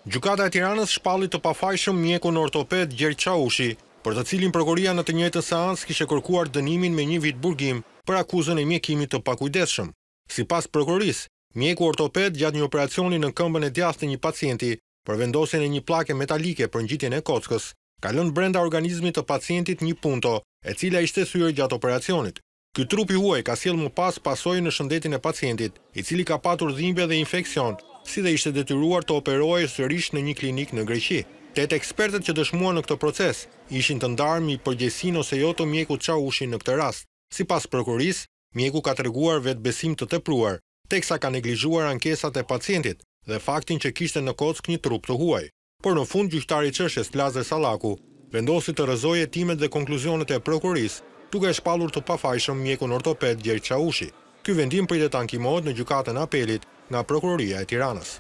Gjykata e Tiranës shpalli të pafajshëm mjekun ortoped Gjergj Çaushi, për të cilin prokuroria në të njëjtën seancë kishte kërkuar dënimin me 1 vit burgim për akuzën e mjekimit të pakujdesshëm. Sipas prokurorisë, mjeku ortoped gjatë një operacioni në këmbën e djathtë të një pacienti për vendosjen e një pllake metalike për ngjitjen e kockës, ka lënë brenda organizmit të pacientit një punto, e cila ishte thyer gjatë operacionit. Ky trup i huaj ka sjellë më pas pasojë në shëndetin e pacientit, i cili ka patur dhimbje dhe infeksion, si dhe ishte detyruar të operohej sërish në një klinik në Greqi. 8 ekspertët që dëshmuan në këtë proces ishin të ndarë mbi përgjegjësinë ose jo të mjekut Çaushi në këtë rast. Sipas prokurorisë, mjeku ka treguar vetbesim të tepruar, teksa ka neglizhuar ankesat e pacientit dhe faktin që kishte në kockë një trup të huaj. Por në fund gjyqtari i çështjes Lazar Sallaku vendosi të rrëzojë hetimet dhe konkluzionet e prokurorisë, duke shpallur të pafajshëm mjekun ortoped Gjergj Çaushi. Ky vendim pritet të ankimohet në gjykatën e apelit nga prokuroria e Tiranës.